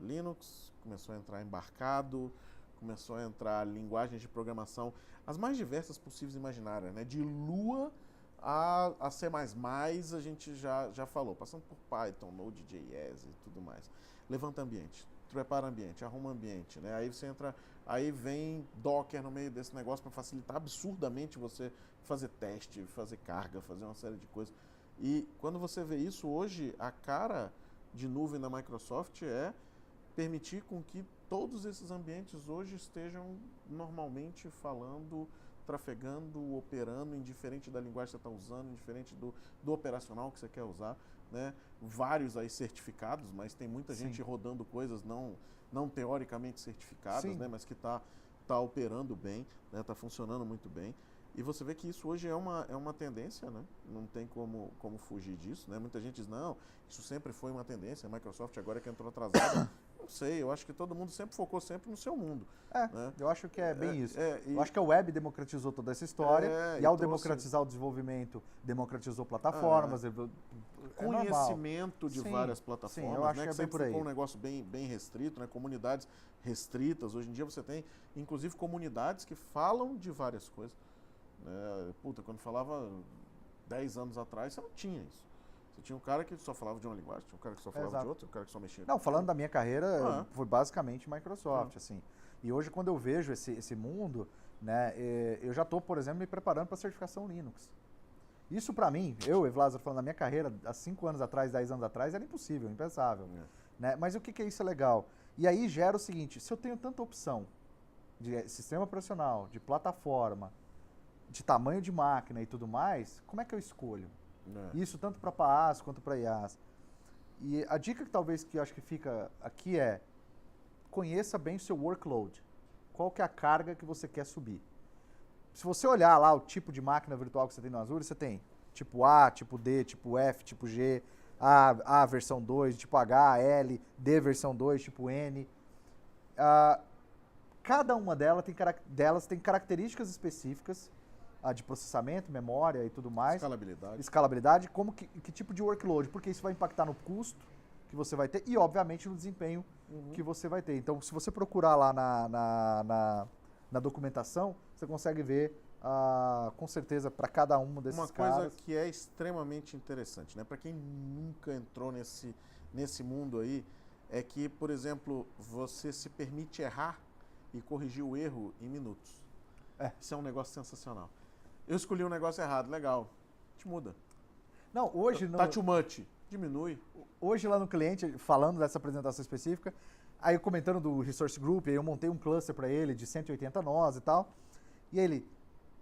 Speaker 1: Linux, começou a entrar embarcado, começou a entrar linguagens de programação, as mais diversas possíveis e imaginárias, né? De Lua a C++, a gente já falou, passando por Python, Node.js e tudo mais. Levanta ambiente. prepara ambiente, arruma ambiente, né? Aí você entra, aí vem Docker no meio desse negócio para facilitar absurdamente você fazer teste, fazer carga, fazer uma série de coisas. E quando você vê isso hoje, a cara de nuvem da Microsoft é permitir com que todos esses ambientes hoje estejam normalmente falando, trafegando, operando, indiferente da linguagem que você está usando, indiferente do operacional que você quer usar, né? Vários aí certificados, mas tem muita gente rodando coisas não teoricamente certificadas, né? Mas que tá operando bem, né? Tá funcionando muito bem. E você vê que isso hoje é uma tendência, né? Não tem como fugir disso, né? Muita gente diz, não, isso sempre foi uma tendência, a Microsoft agora que entrou atrasada. Não sei, eu acho que todo mundo sempre focou sempre no seu mundo. Né?
Speaker 2: Eu acho que é bem isso. Eu acho que a web democratizou toda essa história e ao democratizar o desenvolvimento, democratizou plataformas.
Speaker 1: Conhecimento de várias plataformas,
Speaker 2: eu acho
Speaker 1: né?
Speaker 2: que
Speaker 1: sempre
Speaker 2: por
Speaker 1: ficou
Speaker 2: aí.
Speaker 1: um negócio bem restrito, né? Comunidades restritas. Hoje em dia você tem, inclusive, comunidades que falam de várias coisas. Né? Puta, quando falava 10 anos atrás, você não tinha isso. Você tinha um cara que só falava de uma linguagem, tinha um cara que só falava de outra, um cara que só mexia.
Speaker 2: Não, falando da minha carreira, foi basicamente Microsoft, assim. E hoje, quando eu vejo esse mundo, né, eu já estou, por exemplo, me preparando para a certificação Linux. Isso para mim, Evlázaro, falando da minha carreira, há 5 anos atrás, 10 anos atrás, era impossível, impensável. Né? Mas o que é isso legal? E aí gera o seguinte, se eu tenho tanta opção de sistema operacional, de plataforma, de tamanho de máquina e tudo mais, como é que eu escolho? Isso tanto para PaaS quanto para IaaS. E a dica que talvez que eu acho que fica aqui é conheça bem o seu workload. Qual que é a carga que você quer subir? Se você olhar lá o tipo de máquina virtual que você tem no Azure, você tem tipo A, tipo D, tipo F, tipo G, A versão 2, tipo H, L, D versão 2, tipo N. Cada uma delas tem características específicas de processamento, memória e tudo mais. Escalabilidade, como que tipo de workload, porque isso vai impactar no custo que você vai ter e, obviamente, no desempenho que você vai ter. Então, se você procurar lá na documentação, você consegue ver, com certeza, para cada um desses caras.
Speaker 1: Uma coisa que é extremamente interessante, né? Para quem nunca entrou nesse mundo aí, é que, por exemplo, você se permite errar e corrigir o erro em minutos. Isso é um negócio sensacional. Eu escolhi um negócio errado, legal. Te muda.
Speaker 2: Não, hoje...
Speaker 1: Tá too much. Diminui.
Speaker 2: Hoje lá no cliente, falando dessa apresentação específica, aí eu comentando do Resource Group, aí eu montei um cluster para ele de 180 nós e tal. E ele,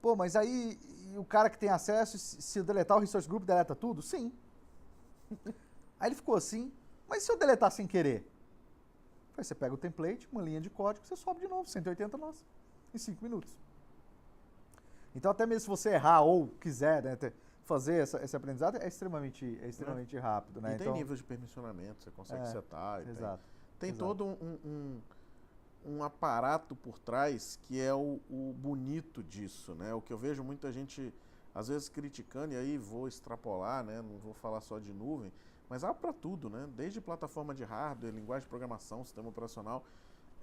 Speaker 2: pô, mas aí o cara que tem acesso, se eu deletar o Resource Group, deleta tudo? Sim. Aí ele ficou assim, mas se eu deletar sem querer? Aí você pega o template, uma linha de código, você sobe de novo, 180 nós, em 5 minutos. Então, até mesmo se você errar ou quiser, né, fazer esse aprendizado, é extremamente rápido. Né?
Speaker 1: E tem níveis de permissionamento, você consegue setar. Tem todo um aparato por trás que é o bonito disso. Né? O que eu vejo muita gente, às vezes, criticando, e aí vou extrapolar, né? Não vou falar só de nuvem, mas há para tudo, né? Desde plataforma de hardware, linguagem de programação, sistema operacional.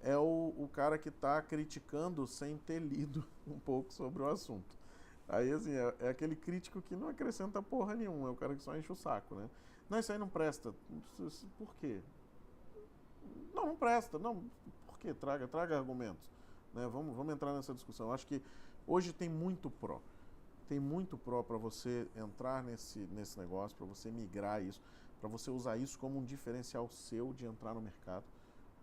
Speaker 1: É o cara que está criticando sem ter lido um pouco sobre o assunto. Aí, assim, é aquele crítico que não acrescenta porra nenhuma, é o cara que só enche o saco, né? Não, isso aí não presta. Por quê? Não presta. Não, por quê? Traga argumentos. Né? Vamos entrar nessa discussão. Eu acho que hoje tem muito pró. Tem muito pró para você entrar nesse negócio, para você migrar isso, para você usar isso como um diferencial seu de entrar no mercado,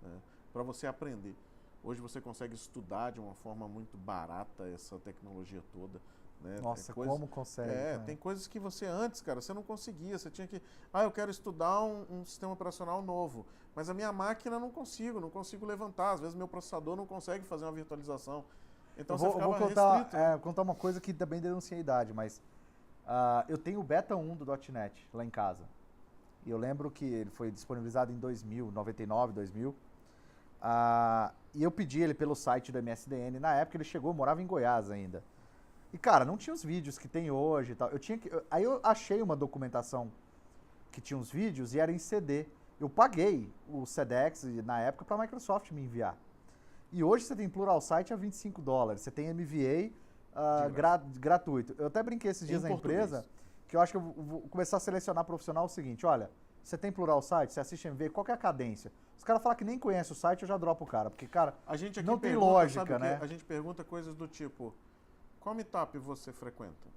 Speaker 1: né? Para você aprender. Hoje você consegue estudar de uma forma muito barata essa tecnologia toda. Né?
Speaker 2: Nossa, como consegue?
Speaker 1: Tem coisas que você antes, cara, você não conseguia. Você tinha que... eu quero estudar um sistema operacional novo, mas a minha máquina não consigo levantar. Às vezes meu processador não consegue fazer uma virtualização. Então você ficava restrito.
Speaker 2: Vou contar uma coisa que também denuncia a idade, mas eu tenho o beta 1 do .NET lá em casa. E eu lembro que ele foi disponibilizado em 2000, 99, 2000. E eu pedi ele pelo site do MSDN. Na época ele chegou, morava em Goiás ainda. E, cara, não tinha os vídeos que tem hoje e tal. Aí eu achei uma documentação que tinha os vídeos e era em CD. Eu paguei o SEDEX na época para a Microsoft me enviar. E hoje você tem Pluralsight a $25. Você tem MVA gratuito. Eu até brinquei esses dias na empresa que eu acho que eu vou começar a selecionar profissional o seguinte, olha, Você tem plural site? Você assiste MV? Qual que é a cadência? Os caras falam que nem conhece o site, eu já dropo o cara. Porque, cara,
Speaker 1: A gente aqui
Speaker 2: não tem
Speaker 1: pergunta,
Speaker 2: lógica,
Speaker 1: sabe o quê?
Speaker 2: né?
Speaker 1: A gente pergunta coisas do tipo, qual meetup você frequenta?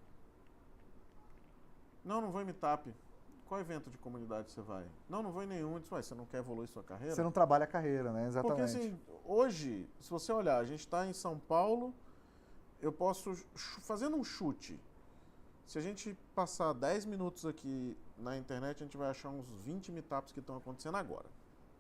Speaker 1: Não vou em meetup. Qual evento de comunidade você vai? Não vou em nenhum. Diz, você não quer evoluir sua carreira?
Speaker 2: Você não trabalha a carreira, né? Exatamente.
Speaker 1: Porque assim, hoje, se você olhar, a gente está em São Paulo, eu posso, fazendo um chute, se a gente passar 10 minutos aqui na internet, a gente vai achar uns 20 meetups que estão acontecendo agora.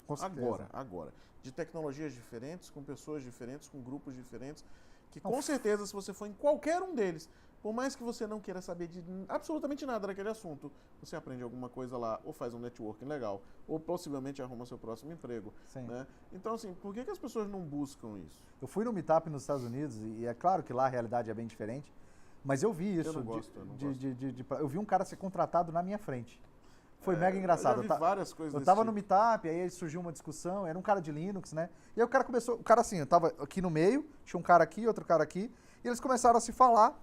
Speaker 2: Com certeza.
Speaker 1: Agora. De tecnologias diferentes, com pessoas diferentes, com grupos diferentes, que com certeza, se você for em qualquer um deles, por mais que você não queira saber de absolutamente nada daquele assunto, você aprende alguma coisa lá, ou faz um networking legal, ou possivelmente arruma seu próximo emprego.
Speaker 2: Sim.
Speaker 1: Né? Então, assim, por que as pessoas não buscam isso?
Speaker 2: Eu fui no meetup nos Estados Unidos, e é claro que lá a realidade é bem diferente, mas eu vi isso.
Speaker 1: Eu não gosto.
Speaker 2: Eu vi um cara ser contratado na minha frente. Foi mega engraçado.
Speaker 1: Eu já vi várias coisas
Speaker 2: Eu tava
Speaker 1: desse
Speaker 2: no meetup, aí surgiu uma discussão, era um cara de Linux, né? E aí o cara começou, assim, eu tava aqui no meio, tinha um cara aqui, outro cara aqui, e eles começaram a se falar.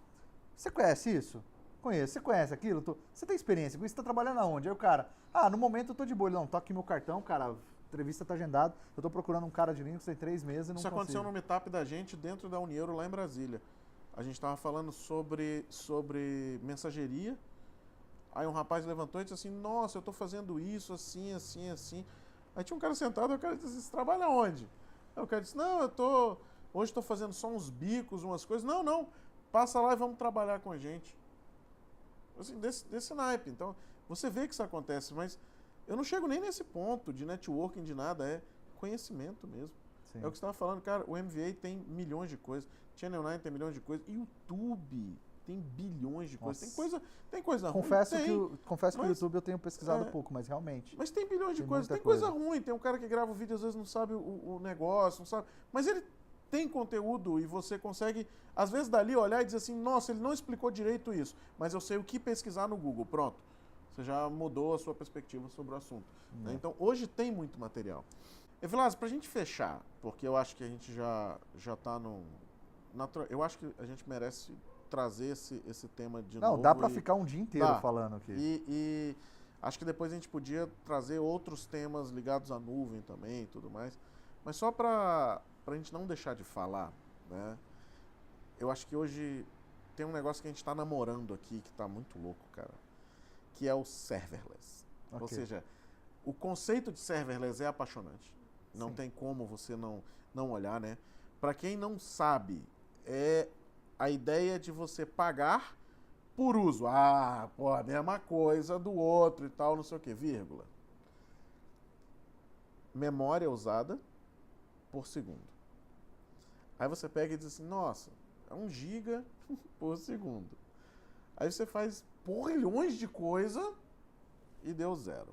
Speaker 2: Você conhece isso? Conheço. Você conhece aquilo? Você tem experiência com isso? Você tá trabalhando aonde? Aí o cara, no momento eu tô de boa. Não, tô aqui meu cartão, cara, a entrevista tá agendada, eu tô procurando um cara de Linux tem 3 meses e não consigo.
Speaker 1: Isso aconteceu no meetup da gente dentro da Unieuro lá em Brasília. A gente tava falando sobre mensageria. Aí um rapaz levantou e disse assim, nossa, eu tô fazendo isso, assim, assim, assim. Aí tinha um cara sentado e o cara disse, você trabalha onde? Aí o cara disse, não, hoje tô fazendo só uns bicos, umas coisas. Não, passa lá e vamos trabalhar com a gente. Assim, desse naipe. Então, você vê que isso acontece, mas eu não chego nem nesse ponto de networking, de nada, é conhecimento mesmo. Sim. É o que você estava falando, cara, o MVA tem milhões de coisas, Channel 9 tem milhões de coisas, YouTube tem bilhões de coisas. Tem coisa ruim.
Speaker 2: Confesso que o YouTube eu tenho pesquisado pouco, mas realmente.
Speaker 1: Mas tem bilhões de coisas. Tem coisa ruim. Tem um cara que grava o vídeo, às vezes não sabe o negócio, não sabe. Mas ele tem conteúdo e você consegue, às vezes, dali olhar e dizer assim, nossa, ele não explicou direito isso, mas eu sei o que pesquisar no Google. Pronto. Você já mudou a sua perspectiva sobre o assunto. Né? Então, hoje tem muito material. Evilásio, pra gente fechar, porque eu acho que a gente já está no... Eu acho que a gente merece trazer esse tema de novo.
Speaker 2: Não, dá para ficar um dia inteiro falando aqui.
Speaker 1: E acho que depois a gente podia trazer outros temas ligados à nuvem também e tudo mais. Mas só para a gente não deixar de falar, né? Eu acho que hoje tem um negócio que a gente está namorando aqui, que está muito louco, cara, que é o serverless. Okay. Ou seja, o conceito de serverless é apaixonante. Não Sim. tem como você não olhar, né? Para quem não sabe, é a ideia de você pagar por uso. A mesma coisa do outro e tal, não sei o quê, vírgula. Memória usada por segundo. Aí você pega e diz assim, nossa, é 1 giga por segundo. Aí você faz porrilhões de coisa e deu 0.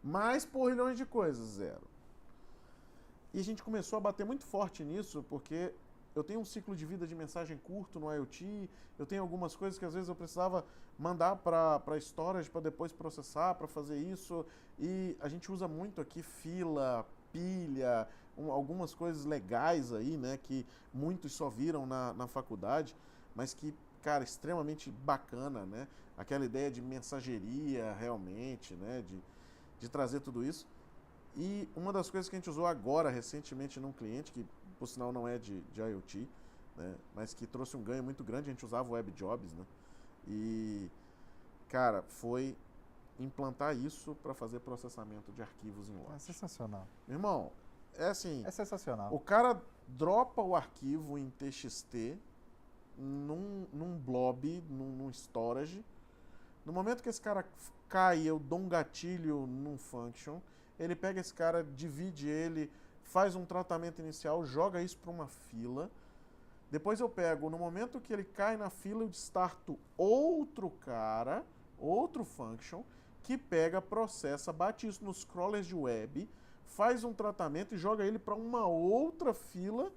Speaker 1: Mais porrilhões de coisas, 0. E a gente começou a bater muito forte nisso, porque eu tenho um ciclo de vida de mensagem curto no IoT, eu tenho algumas coisas que às vezes eu precisava mandar para storage para depois processar, para fazer isso, e a gente usa muito aqui fila, pilha, algumas coisas legais aí, né, que muitos só viram na faculdade, mas que, cara, extremamente bacana, né, aquela ideia de mensageria realmente, né, de trazer tudo isso. E uma das coisas que a gente usou agora, recentemente, num cliente, que por sinal não é de IoT, né, mas que trouxe um ganho muito grande, a gente usava o WebJobs, né, e, cara, foi implantar isso para fazer processamento de arquivos em lote.
Speaker 2: É sensacional.
Speaker 1: Meu irmão, é assim...
Speaker 2: É sensacional.
Speaker 1: O cara dropa o arquivo em TXT, num blob, num storage. No momento que esse cara cai, eu dou um gatilho num function, ele pega esse cara, divide ele, faz um tratamento inicial, joga isso para uma fila. Depois eu pego, no momento que ele cai na fila, eu destarto outro cara, outro function, que pega, processa, bate isso nos crawlers de web, faz um tratamento e joga ele para uma outra fila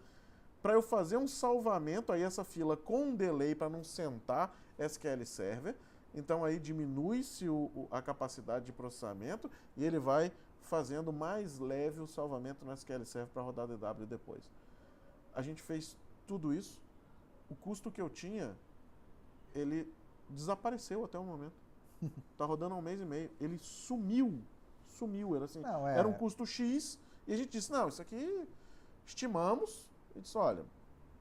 Speaker 1: para eu fazer um salvamento, aí essa fila com um delay para não sentar SQL Server. Então aí diminui-se a capacidade de processamento e ele vai fazendo mais leve o salvamento no SQL Server para rodar DW depois. A gente fez tudo isso. O custo que eu tinha, ele desapareceu até o momento. Tá rodando há 1 mês e meio. Ele sumiu. Era assim,
Speaker 2: Não,
Speaker 1: era um custo X, e a gente disse, não, isso aqui estimamos, e disse, olha,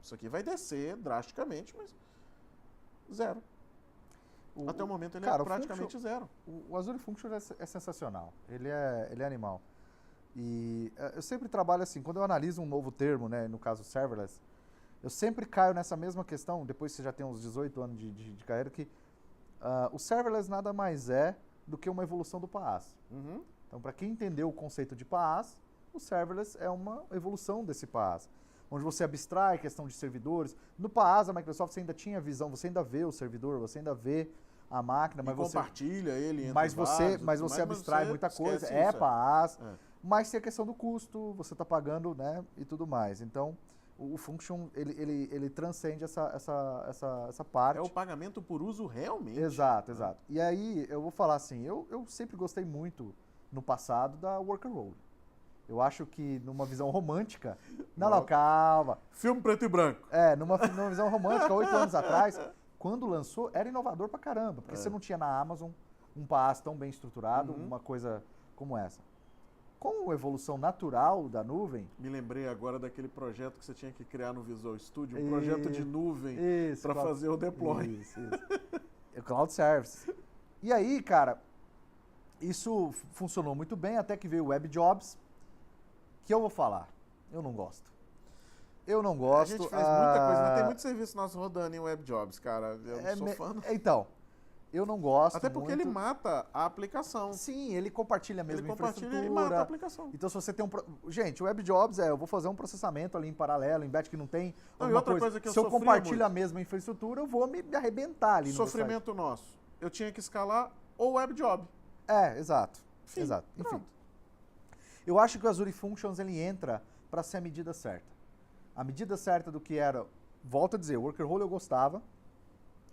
Speaker 1: isso aqui vai descer drasticamente, mas zero. Até o momento ele é praticamente zero.
Speaker 2: O Azure Function é sensacional, ele é animal. E eu sempre trabalho assim, quando eu analiso um novo termo, né, no caso serverless, eu sempre caio nessa mesma questão, depois que você já tem uns 18 anos de carreira, que o serverless nada mais é do que uma evolução do PaaS.
Speaker 1: Uhum.
Speaker 2: Então, para quem entendeu o conceito de PaaS, o serverless é uma evolução desse PaaS, onde você abstrai a questão de servidores. No PaaS, a Microsoft você ainda tinha visão, você ainda vê o servidor, você ainda vê a máquina, mas você
Speaker 1: compartilha ele entre
Speaker 2: mas
Speaker 1: vários,
Speaker 2: você abstrai muita coisa,
Speaker 1: isso,
Speaker 2: PaaS, mas tem a questão do custo, você está pagando, né, e tudo mais. Então, o Function, ele transcende essa parte.
Speaker 1: É o pagamento por uso realmente.
Speaker 2: Exato. E aí, eu vou falar assim, eu sempre gostei muito, no passado, da Worker Role. Eu acho que numa visão romântica... Não, calma.
Speaker 1: Filme preto e branco.
Speaker 2: Numa visão romântica, 8 anos atrás, quando lançou, era inovador pra caramba, porque você não tinha na Amazon um PaaS tão bem estruturado, uma coisa como essa. Com a evolução natural da nuvem...
Speaker 1: Me lembrei agora daquele projeto que você tinha que criar no Visual Studio, um projeto de nuvem para fazer o deploy.
Speaker 2: Isso. O Cloud Service. E aí, cara, isso funcionou muito bem, até que veio o Web Jobs, que eu vou falar, eu não gosto.
Speaker 1: A gente fez muita coisa, né? Tem muito serviço nosso rodando em Web Jobs, cara. Eu não sou fã.
Speaker 2: Então, eu não gosto.
Speaker 1: Até porque ele mata a aplicação.
Speaker 2: Sim, ele compartilha a mesma infraestrutura.
Speaker 1: E mata a aplicação.
Speaker 2: Então, se você tem Gente, o Web Jobs eu vou fazer um processamento ali em paralelo, em batch que não tem.
Speaker 1: Não, e outra coisa que
Speaker 2: se eu compartilho a mesma infraestrutura, eu vou me arrebentar ali no
Speaker 1: sofrimento nosso. Eu tinha que escalar o Web Job.
Speaker 2: Exato. Enfim. Eu acho que o Azure Functions ele entra para ser a medida certa. A medida certa do que era, volto a dizer, o Worker Role eu gostava,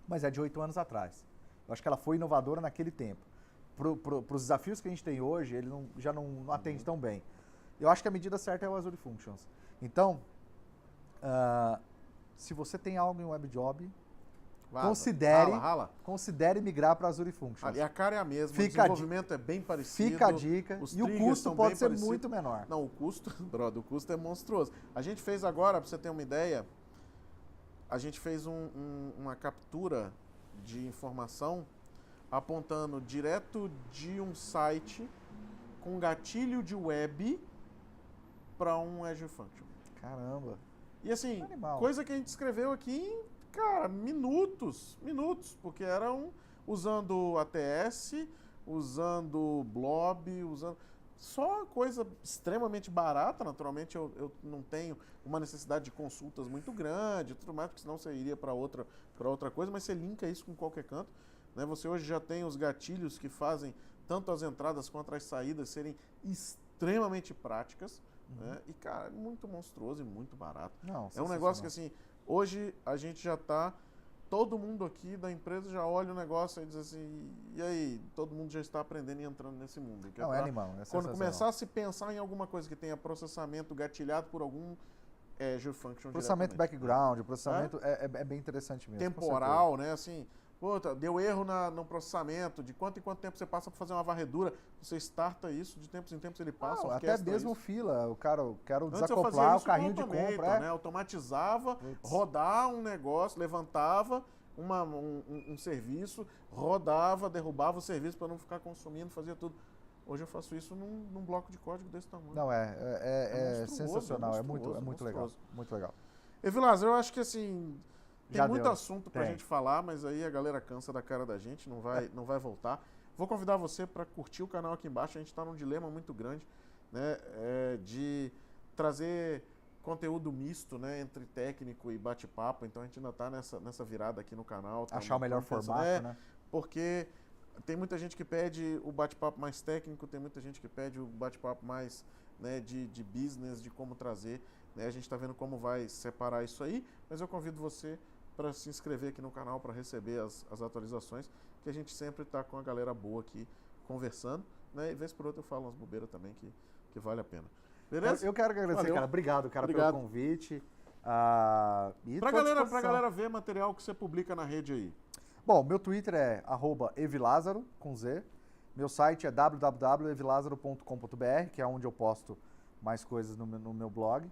Speaker 2: mas é de 8 anos atrás. Eu acho que ela foi inovadora naquele tempo. Para os desafios que a gente tem hoje, ele já não atende tão bem. Eu acho que a medida certa é o Azure Functions. Então, se você tem algo em Web Job, considere migrar para Azure Functions.
Speaker 1: E a cara é a mesma, o desenvolvimento é bem parecido.
Speaker 2: Fica a dica. E o custo pode ser muito menor.
Speaker 1: Não, o custo é monstruoso. A gente fez agora, para você ter uma ideia, a gente fez uma captura de informação apontando direto de um site com gatilho de web para um Azure Function.
Speaker 2: Caramba.
Speaker 1: E assim, coisa que a gente escreveu aqui em, cara, minutos, porque eram usando ATS, usando Blob, usando... Só coisa extremamente barata, naturalmente eu não tenho uma necessidade de consultas muito grande, tudo mais, porque senão você iria para outra coisa, mas você linka isso com qualquer canto. Né? Você hoje já tem os gatilhos que fazem tanto as entradas quanto as saídas serem extremamente práticas. Né? E, cara, é muito monstruoso e muito barato. É um negócio que, assim, hoje a gente já está... Todo mundo aqui da empresa já olha o negócio e diz assim, e aí, todo mundo já está aprendendo e entrando nesse mundo.
Speaker 2: Não, é animal, é
Speaker 1: quando começar a se pensar em alguma coisa que tenha processamento gatilhado por algum Azure Function
Speaker 2: processamento background, o processamento é bem interessante mesmo.
Speaker 1: Temporal, né? Assim, deu erro no processamento, de quanto em quanto tempo você passa para fazer uma varredura, você starta isso, de tempos em tempos ele passa,
Speaker 2: até mesmo fila, o cara, eu quero
Speaker 1: Antes
Speaker 2: desacoplar o carrinho de compra.
Speaker 1: Né? Automatizava, rodar um negócio, levantava um serviço, rodava, derrubava o serviço para não ficar consumindo, fazia tudo. Hoje eu faço isso num bloco de código desse tamanho.
Speaker 2: Não, é sensacional, é muito legal. Muito legal.
Speaker 1: Evilásio, eu acho que assim... Tem muito assunto pra gente falar, mas aí a galera cansa da cara da gente, não vai voltar. Vou convidar você para curtir o canal aqui embaixo, a gente está num dilema muito grande, né, de trazer conteúdo misto, né, entre técnico e bate-papo, então a gente ainda está nessa virada aqui no canal.
Speaker 2: Achar o melhor formato, né?
Speaker 1: Porque tem muita gente que pede o bate-papo mais técnico, tem muita gente que pede o bate-papo mais, né, de business, de como trazer, né, a gente está vendo como vai separar isso aí, mas eu convido você para se inscrever aqui no canal, para receber as atualizações, que a gente sempre está com a galera boa aqui conversando, né? E vez por outra eu falo umas bobeiras também que vale a pena. Beleza?
Speaker 2: Eu quero agradecer, cara. Obrigado, cara, pelo convite.
Speaker 1: Pra galera ver material que você publica na rede aí.
Speaker 2: Bom, meu Twitter é @evilázaro, com Z. Meu site é www.evilazaro.com.br, que é onde eu posto mais coisas no meu blog.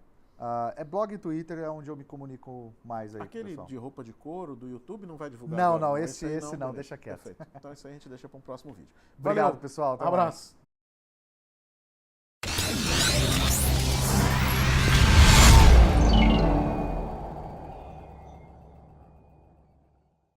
Speaker 2: É blog e Twitter é onde eu me comunico mais aí,
Speaker 1: Aquele
Speaker 2: pessoal.
Speaker 1: de roupa de couro do YouTube não vai divulgar
Speaker 2: Não,
Speaker 1: agora,
Speaker 2: não,
Speaker 1: aí
Speaker 2: esse não,
Speaker 1: beleza.
Speaker 2: deixa quieto.
Speaker 1: Perfeito. Então isso aí a gente deixa para um próximo vídeo.
Speaker 2: Obrigado,
Speaker 1: Valeu,
Speaker 2: pessoal. Até mais.
Speaker 1: abraço.